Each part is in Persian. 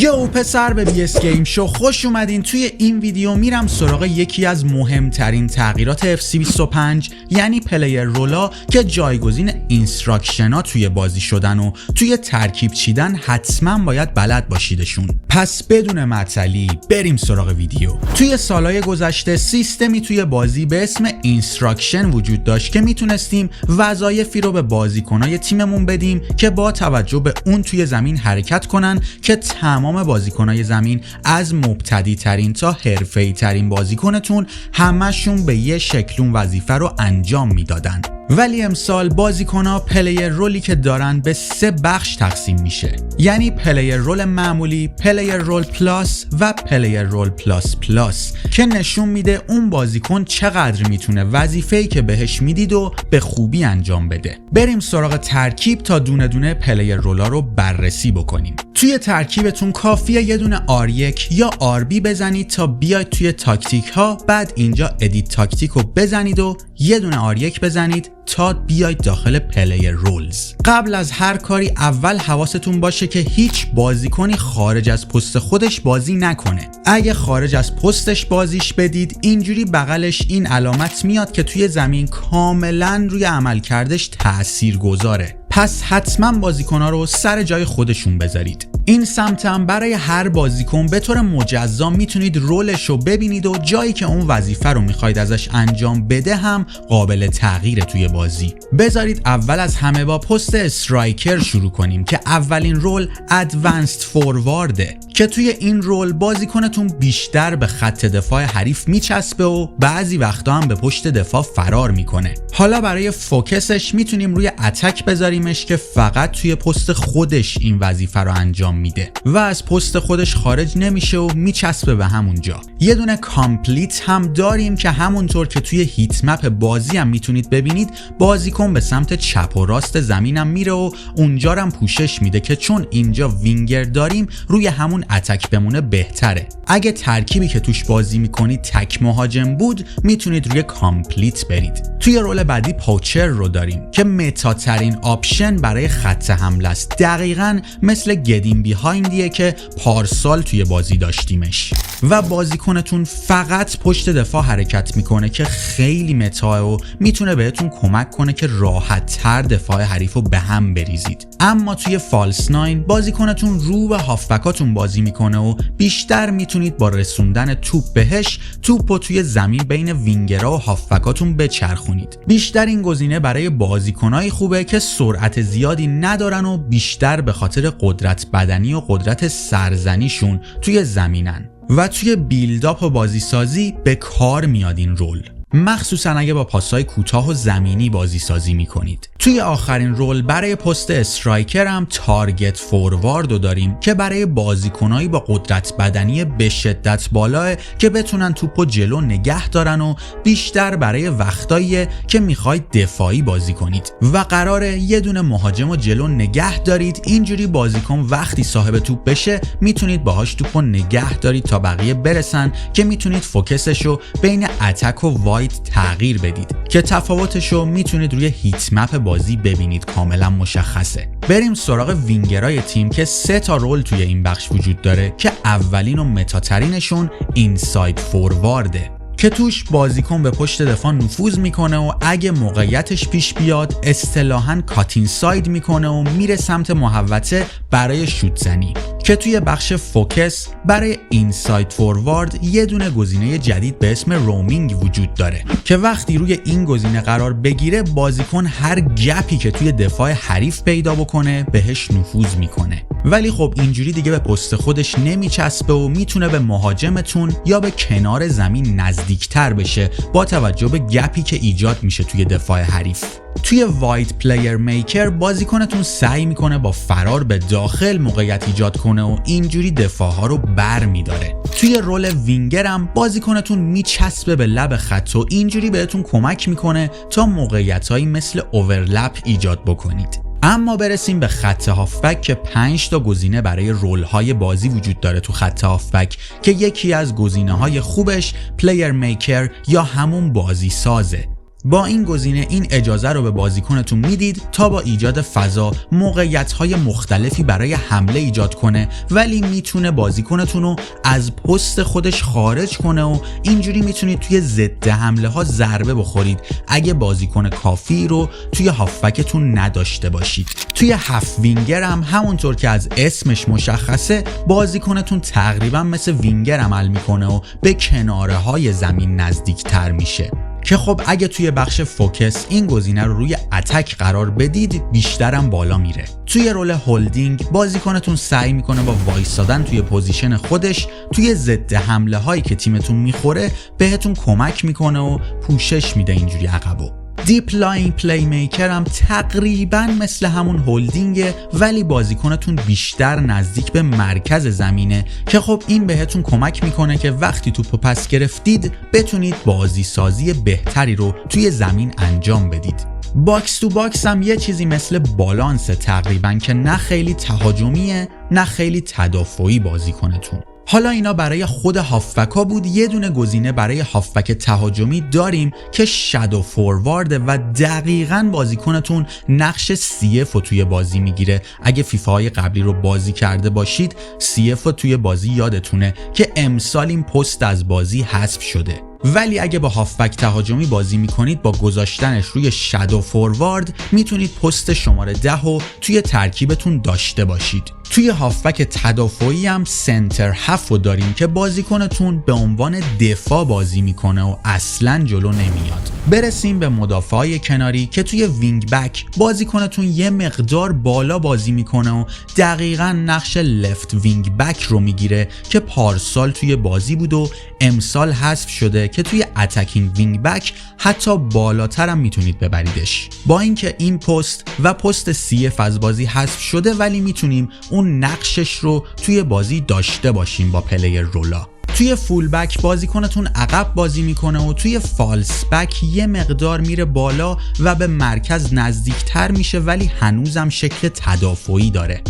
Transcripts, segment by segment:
یو پسر به بیس گیم شو خوش اومدین. توی این ویدیو میرم سراغ یکی از مهمترین تغییرات FC25 یعنی پلیر رولا که جایگزین اینستراکشن ها توی بازی شدن و توی ترکیب چیدن حتما باید بلد باشیدشون. پس بدون معطلی بریم سراغ ویدیو. توی سالهای گذشته سیستمی توی بازی به اسم اینستراکشن وجود داشت که میتونستیم وظایفی رو به بازیکنای تیممون بدیم که با توجه به اون توی زمین حرکت کنن که تمام بازیکنای زمین از مبتدی ترین تا حرفه‌ای ترین بازیکنتون همشون به یه شکلون وظیفه رو انجام میدادن. ولی امسال بازیکن‌ها پلیر رولی که دارن به 3 بخش تقسیم میشه، یعنی پلیر رول معمولی، پلیر رول پلاس و پلیر رول پلاس پلاس، که نشون میده اون بازیکن چقدر میتونه وظیفه‌ای که بهش میدید و به خوبی انجام بده. بریم سراغ ترکیب تا دونه دونه پلیر رولا رو بررسی بکنیم. توی ترکیبتون کافیه یه دونه R1 یا RB بزنید تا بیاید توی تاکتیک ها، بعد اینجا ادیت تاکتیک رو بزنید و یه دونه R1 بزنید تا بیاید داخل پلیر رولز. قبل از هر کاری اول حواستون باشه که هیچ بازیکنی خارج از پست خودش بازی نکنه. اگه خارج از پستش بازیش بدید اینجوری بغلش این علامت میاد که توی زمین کاملا روی عملکردش تأثیر گذاره. پس حتما بازیکن‌ها رو سر جای خودشون بذارید. این سمت هم برای هر بازیکن به طور مجزا میتونید رولش رو ببینید و جایی که اون وظیفه رو میخواید ازش انجام بده هم قابل تغییره توی بازی. بذارید اول از همه با پست استرایکر شروع کنیم که اولین رول ادوانسد فوروارده که توی این رول بازیکنتون بیشتر به خط دفاع حریف میچسبه و بعضی وقتا هم به پشت دفاع فرار میکنه. حالا برای فوکسش میتونیم روی اتک بذاریمش که فقط توی پست خودش این وظیفه رو انجام میده و از پست خودش خارج نمیشه و میچسبه به همونجا. یه دونه کامپلیت هم داریم که همونطور که توی هیت مپ بازی هم میتونید ببینید بازیکن به سمت چپ و راست زمینم میره و اونجا هم پوشش میده که چون اینجا وینگر داریم روی همون اتک بمونه بهتره. اگه ترکیبی که توش بازی میکنید تک مهاجم بود میتونید روی کامپلیت برید. توی رول بعدی پوچر رو داریم که متا ترین آپشن برای خط حمله است، دقیقاً مثل گدین بیهایندیه که پارسال توی بازی داشتیمش و بازیکنتون فقط پشت دفاع حرکت میکنه که خیلی متاه و میتونه بهتون کمک کنه که راحت تر دفاع حریف رو به هم بریزید. اما توی فالس 9 بازیکنتون رو به هافبکاتون بازی میکنه و بیشتر میتونید با رسوندن توپ بهش توپ رو توی زمین بین وینگرها و هافبکاتون بچرخونید. بیشتر این گزینه برای بازیکنای خوبه که سرعت زیادی ندارن و بیشتر به خاطر قدرت بدنی و قدرت سرزنیشون توی زمینن و توی بیلداپ و بازی سازی به کار میاد این رول، مخصوصا اگه با پاسای کوتاه و زمینی بازی سازی میکنید. توی آخرین رول برای پست استرایکر هم تارگت فوروارد رو داریم که برای بازیکنایی با قدرت بدنی به شدت بالاه که بتونن توپو جلو نگه دارن و بیشتر برای وقتاییه که میخواید دفاعی بازی کنید و قراره یه دونه مهاجم رو جلو نگه دارید. اینجوری بازیکن وقتی صاحب توپ بشه میتونید باهاش توپو نگه دارید تا بقیه برسن که میتونید فوکسش رو بین اتک و واید تغییر بدید که تفاوتشو میتونید روی هیت مپ بازی ببینید، کاملا مشخصه. بریم سراغ وینگرای تیم که 3 تا رول توی این بخش وجود داره که اولین و متاترینشون اینساید فوروارده که توش بازیکن به پشت دفاع نفوذ میکنه و اگه موقعیتش پیش بیاد اصطلاحاً کات اینساید میکنه و میره سمت محوطه برای شوت زنی، که توی بخش فوکس برای اینساید فوروارد یه دونه گزینه جدید به اسم رومینگ وجود داره که وقتی روی این گزینه قرار بگیره بازیکن هر گپی که توی دفاع حریف پیدا بکنه بهش نفوذ میکنه. ولی خب اینجوری دیگه به پست خودش نمیچسبه و میتونه به مهاجمتون یا به کنار زمین نزدیکتر بشه با توجه به گپی که ایجاد میشه توی دفاع حریف. توی واید پلیر میکر بازیکنتون سعی میکنه با فرار به داخل موقعیت ایجاد کنه و اینجوری دفاعها رو بر میداره. توی رول وینگر هم بازیکنتون میچسبه به لب خط و اینجوری بهتون کمک میکنه تا موقعیتایی مثل اوورلپ ایجاد بکنید. اما برسیم به خط هافبک که 5 تا گزینه برای رول‌های بازی وجود داره تو خط هافبک که یکی از گزینه‌های خوبش پلیر میکر یا همون بازی سازه. با این گزینه این اجازه رو به بازیکنتون میدید تا با ایجاد فضا موقعیت‌های مختلفی برای حمله ایجاد کنه، ولی میتونه بازیکنتون رو از پست خودش خارج کنه و اینجوری میتونید توی ضد حمله ها ضربه بخورید اگه بازیکن کافی رو توی هافبکتون نداشته باشید. توی هاف وینگر هم همونطور که از اسمش مشخصه بازیکنتون تقریبا مثل وینگر عمل میکنه و به کناره های زمین نزدیک تر میشه که خب اگه توی بخش فوکس این گزینه رو روی اتک قرار بدید بیشترم بالا میره. توی رول هولدینگ بازیکنتون سعی میکنه با وایسادن توی پوزیشن خودش توی ضد حمله هایی که تیمتون میخوره بهتون کمک میکنه و پوشش میده اینجوری عقبو. دیپ لاین پلی میکر هم تقریبا مثل همون هولدینگه، ولی بازیکنتون بیشتر نزدیک به مرکز زمینه که خب این بهتون کمک میکنه که وقتی توپو پس گرفتید بتونید بازی سازی بهتری رو توی زمین انجام بدید. باکس تو باکس هم یه چیزی مثل بالانس تقریبا که نه خیلی تهاجمیه نه خیلی تدافعی بازیکنتون. حالا اینا برای خود هافبکا بود. یه دونه گزینه برای هافبک تهاجمی داریم که شادو فوروارد و دقیقاً بازیکنتون نقش CF رو توی بازی میگیره. اگه فیفاهای قبلی رو بازی کرده باشید CF رو توی بازی یادتونه که امسال این پست از بازی حذف شده. ولی اگه با هافبک تهاجمی بازی میکنید با گذاشتنش روی شادو فوروارد میتونید پست شماره 10 رو توی ترکیبتون داشته باشید. توی هافبک تدافعی هم سنتر هاف رو داریم که بازیکنتون به عنوان دفاع بازی میکنه و اصلا جلو نمیاد. برسیم به مدافعای کناری که توی وینگ بک بازیکنتون یه مقدار بالا بازی میکنه و دقیقاً نقش لفت وینگ بک رو میگیره که پارسال توی بازی بود و امسال حذف شده که توی اتکینگ وینگ بک حتی بالاتر هم میتونید ببریدش. با اینکه این پست و پست CF از بازی حذف شده ولی میتونیم اون نقشش رو توی بازی داشته باشیم با پلیر رولا. توی فول بک بازیکنتون عقب بازی میکنه و توی فالس بک یه مقدار میره بالا و به مرکز نزدیکتر میشه ولی هنوزم شکل تدافعی داره.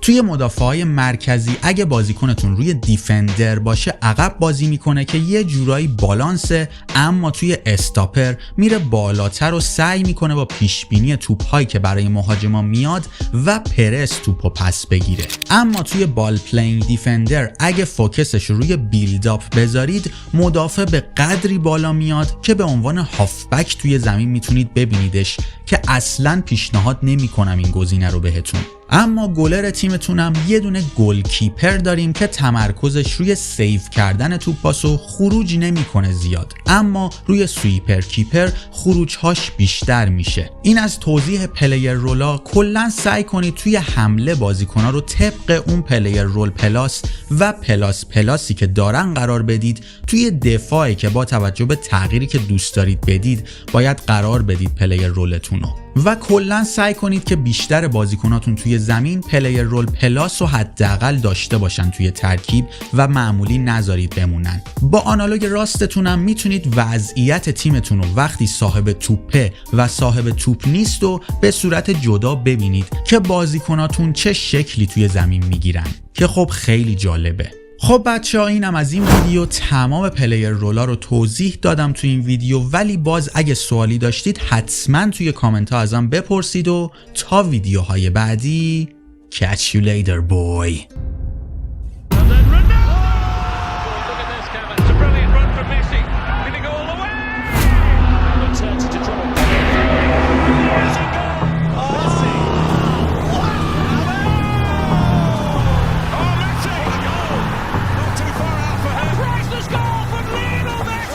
توی مدافعای مرکزی اگه بازیکنتون روی دیفندر باشه عقب بازی میکنه که یه جورایی بالانسه، اما توی استاپر میره بالاتر و سعی میکنه با پیشبینی توپ‌هایی که برای مهاجما میاد و پرس توپو پس بگیره. اما توی بال پلینگ دیفندر اگه فوکسش روی بیلد اپ بذارید مدافع به قدری بالا میاد که به عنوان هافبک توی زمین میتونید ببینیدش که اصلا پیشنهاد نمیکنم این گزینه رو بهتون. اما گلر تیمتونم یه دونه گل کیپر داریم که تمرکزش روی سیو کردن توپاسو خروج نمیکنه زیاد، اما روی سویپر کیپر خروجهاش بیشتر میشه. این از توضیح پلیر رولا. کلا سعی کنید توی حمله بازیکن‌ها رو طبق اون پلیر رول پلاس و پلاس پلاسی که دارن قرار بدید. توی دفاعی که با توجه به تغییری که دوست دارید بدید باید قرار بدید پلیر رولتون رو و کلا سعی کنید که بیشتر بازیکناتون توی زمین پلیر رول پلاس رو حداقل داشته باشن توی ترکیب و معمولی نذارید بمونن. با آنالوگ راستتونم میتونید وضعیت تیمتون رو وقتی صاحب توپه و صاحب توپ نیست و به صورت جدا ببینید که بازیکناتون چه شکلی توی زمین میگیرن که خب خیلی جالبه. خب بچه‌ها اینم از این ویدیو. تمام پلیر رولا رو توضیح دادم تو این ویدیو، ولی باز اگه سوالی داشتید حتما توی کامنت ها ازم بپرسید و تا ویدیوهای بعدی catch you later boy.